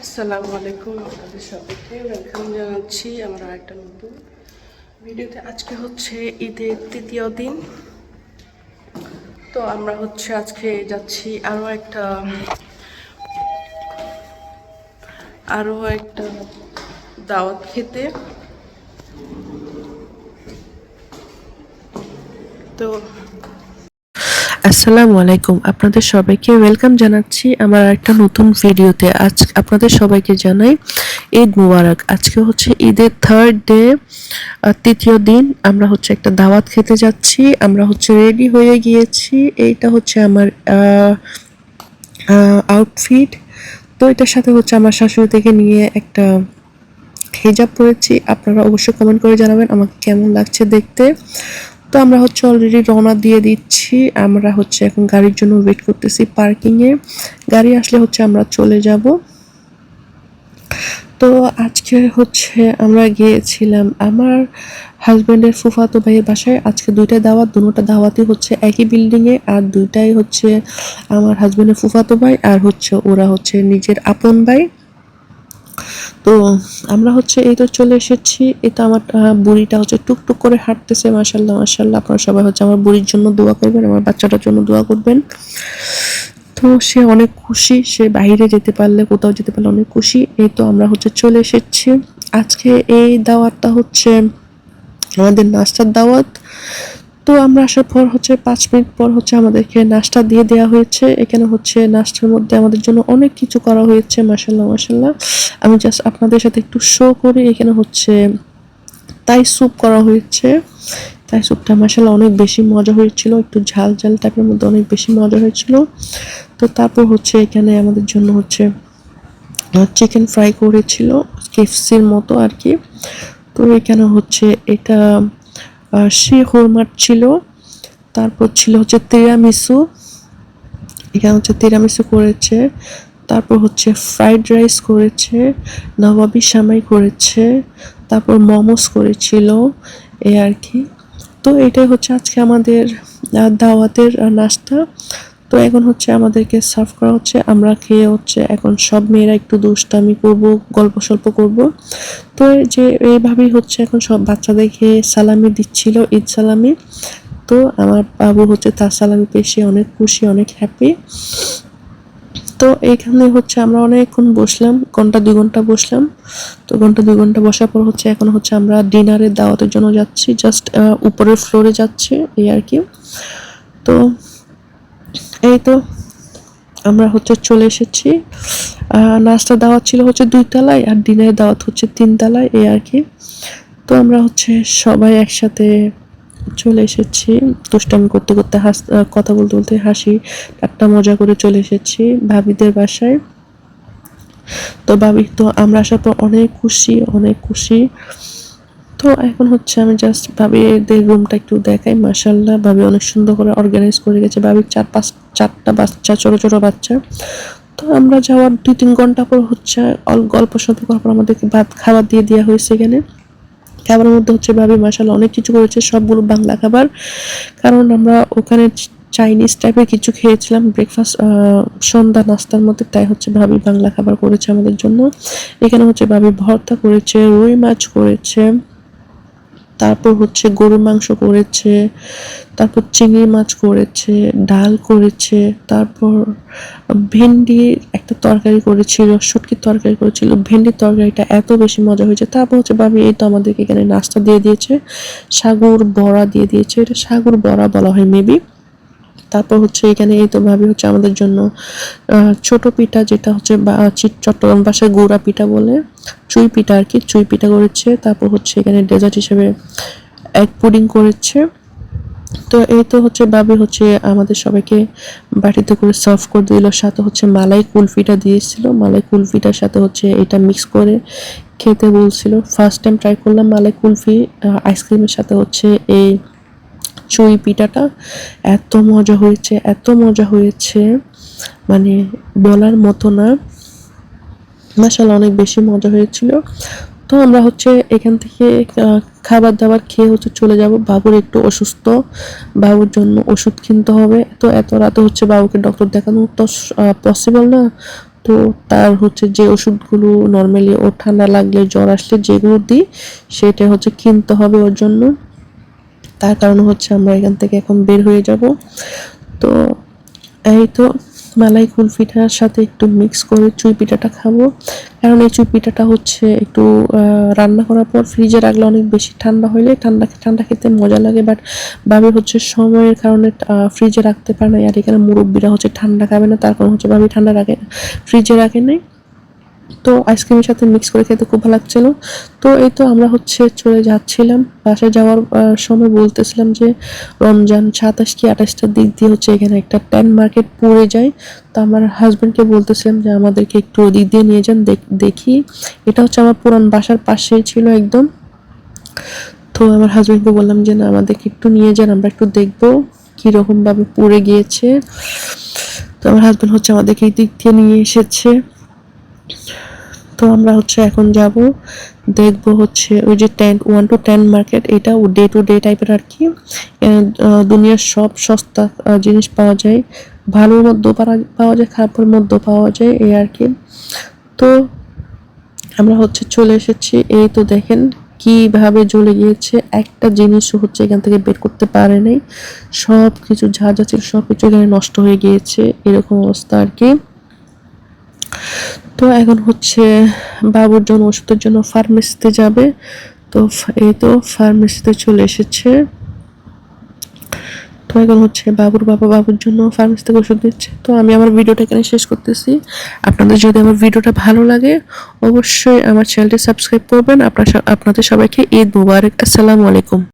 আসসালামু আলাইকুম, আপনাদের সবাইকে ওয়েলকাম জানাচ্ছি আমরা একটা নতুন ভিডিওতে। আজকে হচ্ছে ঈদের তৃতীয় দিন। তো আমরা হচ্ছে আজকে যাচ্ছি আরও একটা দাওয়াত খেতে। তো আসসালামু আলাইকুম, আপনাদের সবাইকে ওয়েলকাম জানাচ্ছি আমার একটা নতুন ভিডিওতে। আজ আপনাদের সবাইকে জানাই ঈদ মুবারক। আজকে হচ্ছে ঈদের থার্ড ডে, তৃতীয় দিন। আমরা হচ্ছে একটা দাওয়াত খেতে যাচ্ছি। আমরা হচ্ছে রেডি হয়ে গিয়েছি। এইটা হচ্ছে আমার আউটফিট। তো এটার সাথে হচ্ছে আমার শাশুড়ি থেকে নিয়ে একটা হিজাব পরেছি। আপনারা অবশ্যই কমেন্ট করে জানাবেন আমাকে কেমন লাগছে দেখতে। তো আমরা হচ্ছে অলরেডি রওনা দিয়ে দিচ্ছি। আমরা হচ্ছে এখন গাড়ির জন্য ওয়েট করতেছি পার্কিংয়ে। গাড়ি আসলে হচ্ছে আমরা চলে যাব। তো আজকে হচ্ছে আমরা গিয়েছিলাম আমার হাজব্যান্ডের ফুফাতো ভাইয়ের বাসায়। আজকে দুইটা দাওয়াত, দুটোটা দাওয়াতই হচ্ছে একই বিল্ডিংয়ে, আর দুইটাই হচ্ছে আমার হাজব্যান্ডের ফুফাতো ভাই, আর হচ্ছে ওরা হচ্ছে নিজের আপন ভাই। তো আমরা হচ্ছে এই তো চলে এসেছি। এটা আমার বুড়িটা হচ্ছে টুকটুক করে হাঁটতেছে। মাশাল্লাহ মাশাল্লাহ, আপনারা সবাই হচ্ছে আমার বুড়ির জন্য দোয়া করবেন, আমার বাচ্চাটার জন্য দোয়া করবেন। তো সে অনেক খুশি, সে বাইরে যেতে পারলে, কোথাও যেতে পারলে অনেক খুশি। এই তো আমরা হচ্ছে চলে এসেছি। আজকে এই দাওয়াতটা হচ্ছে আমাদের নাস্তার দাওয়াত। তো আমরা আসার পর হচ্ছে 5 মিনিট পর হচ্ছে আমাদেরকে নাস্তা দিয়ে দেওয়া হয়েছে। এখানে হচ্ছে নাস্তার মধ্যে আমাদের জন্য অনেক কিছু করা হয়েছে। মাশাল্লাহ মাশাল্লাহ, আমি জাস্ট আপনাদের সাথে একটু শো করি। এখানে হচ্ছে তাই স্যুপ করা হয়েছে। তাই স্যুপটা মাশাল্লাহ অনেক বেশি মজা হয়েছিল, একটু ঝাল ঝাল টাইপের মধ্যে অনেক বেশি মজা হয়েছিল। তো তারপর হচ্ছে এখানে আমাদের জন্য হচ্ছে চিকেন ফ্রাই করেছিল, কেএফসির মতো আর কি। তো এখানে হচ্ছে এটা শিরখুরমার ছিল। তারপর ছিল হচ্ছে তিরামিসু, এখানে হচ্ছে তিরামিসু করেছে। তারপর হচ্ছে ফ্রাইড রাইস করেছে, নবাবি সামাই করেছে, তারপর মোমোস করেছিল, এই আর কি। তো এটাই হচ্ছে আজকে আমাদের দাওয়াতের নাস্তা। তো এখন হচ্ছে আমাদেরকে সার্ভ করা হচ্ছে। আমরা খেয়ে হচ্ছে এখন সব মেয়েরা একটু দুষ্টামি করব, গল্প সল্প করব। তো যে এইভাবেই হচ্ছে এখন সব বাচ্চাদেরকে সালামি দিচ্ছিল, ঈদ সালামি। তো আমার বাবু হচ্ছে তার সালামি পেয়ে সে অনেক খুশি, অনেক হ্যাপি। তো এইখানে হচ্ছে আমরা অনেকক্ষণ বসলাম, 1-2 ঘন্টা বসলাম। তো 1-2 ঘন্টা বসার পর হচ্ছে এখন হচ্ছে আমরা ডিনারের দাওয়াতের জন্য যাচ্ছি। জাস্ট উপরের ফ্লোরে যাচ্ছি, এই আর কি। তো এই তো আমরা হচ্ছে চলে এসেছি। নাস্তার দাওয়াত ছিল হচ্ছে 2 তলায়, আর ডিনারের দাওয়াত হচ্ছে 3 তলায়, এই আর কি। তো আমরা হচ্ছে সবাই একসাথে চলে এসেছি। দুষ্টামি করতে করতে কথা বলতে বলতে হাসি ঠাট্টা মজা করে চলে এসেছি ভাবিদের বাসায়। তো ভাবি তো আমরা আসার পর অনেক খুশি, অনেক খুশি। তো এখন হচ্ছে আমি জাস্ট ভাবিদের রুমটা একটু দেখাই। মাশাল্লাহ, ভাবি অনেক সুন্দর করে অর্গানাইজ করে গেছে। ভাবির 4-5-4টা বাচ্চা, ছোট ছোট বাচ্চা। তো আমরা যাওয়ার 2-3 ঘন্টা পর হচ্ছে গল্প সল্প করার পর আমাদেরকে খাবার দিয়ে দেওয়া হয়েছে। এখানে খাবারের মধ্যে হচ্ছে ভাবি মাশাল্লাহ অনেক কিছু করেছে, সবগুলো বাংলা খাবার। কারণ আমরা ওখানে চাইনিজ টাইপের কিছু খেয়েছিলাম ব্রেকফাস্ট, সন্ধ্যা নাস্তার মধ্যে, তাই হচ্ছে ভাবি বাংলা খাবার করেছে আমাদের জন্য। এখানে হচ্ছে ভাবি ভর্তা করেছে, রুই মাছ করেছে, তারপর হচ্ছে গরুর মাংস করেছে, তারপর চিংড়ি মাছ করেছে, ডাল করেছে, তারপর ভেন্ডির একটা তরকারি করেছিল, শুটকির তরকারি করেছিল। ভেন্ডির তরকারিটা এত বেশি মজা হয়েছে। তারপর হচ্ছে ভাবি এই তো আমাদেরকে এখানে নাস্তা দিয়ে দিয়েছে, সাগুর বড়া দিয়ে দিয়েছে। এটা সাগুর বড়া বলা হয় মেবি। তারপর হচ্ছে এখানে এই তো ভাবি হচ্ছে আমাদের জন্য ছোট পিঠা, যেটা হচ্ছে চট্টগ্রাম ভাষায় গুড়া পিঠা বলে, চুই পিঠা আর কি, চুই পিঠা করেছে। তারপর হচ্ছে এখানে ডেজার্ট হিসেবে এগ পুডিং করেছে। তো এই তো হচ্ছে ভাবি হচ্ছে আমাদের সবাইকে বাটিতে করে সার্ভ করে দিল। সাথে হচ্ছে মালাই কুলফিটা দিয়েছিল, মালাই কুলফিটার সাথে হচ্ছে এটা মিক্স করে খেতে বলছিল। ফার্স্ট টাইম ট্রাই করলাম মালাই কুলফি আইসক্রিমের সাথে হচ্ছে এই চুই পিঠাটা। এত মজা হয়েছে, এত মজা হয়েছে, মানে বলার মতো না। মাশাআল্লাহ অনেক বেশি মজা হয়েছিল। তো আমরা হচ্ছে এখান থেকে খাবার দাবার খেয়ে হচ্ছে চলে যাব। বাবুর একটু অসুস্থ, বাবুর জন্য ওষুধ কিনতে হবে। তো এত রাতে হচ্ছে বাবুকে ডক্টর দেখানো তো পসিবল না। তো তো তার হচ্ছে যে ওষুধগুলো নর্মালি ওর ঠান্ডা লাগলে জ্বর আসলে যেগুলো দিই সেটা হচ্ছে কিনতে হবে ওর জন্য। তার কারণে হচ্ছে আমরা এখান থেকে এখন বের হয়ে যাব। তো এই তো মালাই কুলফিটার সাথে একটু মিক্স করে চুই পিঠাটা খাবো, কারণ এই চুই পিঠাটা হচ্ছে একটু রান্না করার পর ফ্রিজে রাখলে অনেক বেশি ঠান্ডা হইলে ঠান্ডা ঠান্ডা খেতে মজা লাগে, বাট ভাবি হচ্ছে সময়ের কারণে ফ্রিজে রাখতে পারে না। আর এখানে মুরব্বীরা হচ্ছে ঠান্ডা খাবে না, তার কারণ হচ্ছে ভাবি ঠান্ডা রাখে ফ্রিজে রাখে নাই। তো আইসক্রিমের সাথে মিক্স করে খেতে খুব ভালো লাগছিল। তো এই তো আমরা হচ্ছে চলে যাচ্ছিলাম, বাসায় যাওয়ার সময় বলতেছিলাম যে রমজান 27 কি 28টার দিক দিয়ে হচ্ছে এখানে একটা ট্যান মার্কেট পড়ে যায়। তো আমার হাজব্যান্ডকে বলতেছিলাম যে আমাদেরকে একটু ওদিক দিয়ে নিয়ে যান, দেখি। এটা হচ্ছে আমার পুরান বাসার পাশেই ছিল একদম। তো আমার হাজব্যান্ডকে বললাম যে না, আমাদেরকে একটু নিয়ে যান, আমরা একটু দেখবো কীরকম ভাবে পড়ে গিয়েছে। তো আমার হাজব্যান্ড হচ্ছে আমাদেরকে এই দিক দিয়ে নিয়ে এসেছে। তো আমরা হচ্ছে এখন যাব, দেখবো হচ্ছে ওই যে 1 to 10 মার্কেট, এটা ডে টু ডে টাইপের আর কি। দুনিয়ার সব সস্তা জিনিস পাওয়া যায়, ভালোর মধ্যেও পাওয়া যায়, খারাপের মধ্যেও পাওয়া যায়, এই আর কি। তো আমরা হচ্ছে চলে এসেছি। এই তো দেখেন কিভাবে জ্বলে গিয়েছে, একটা জিনিসও হচ্ছে এখান থেকে বের করতে পারে নাই, সব কিছু যা যা ছিল সব কিছু এখানে নষ্ট হয়ে গিয়েছে, এরকম অবস্থা আর কি। তো এখন হচ্ছে বাবুর জন্য ওষুধের জন্য ফার্মেসিতে যাবে। তো এই তো ফার্মেসিতে চলে এসেছে। তো এখন হচ্ছে বাবুর বাবা বাবুর জন্য ফার্মেসি থেকে ওষুধ দিচ্ছে। তো আমি আমার ভিডিওটা এখানে শেষ করতেছি। আপনাদের যদি আমার ভিডিওটা ভালো লাগে অবশ্যই আমার চ্যানেলটি সাবস্ক্রাইব করবেন। আপনাদের সবাইকে ঈদ মুবারক। আসসালামু আলাইকুম।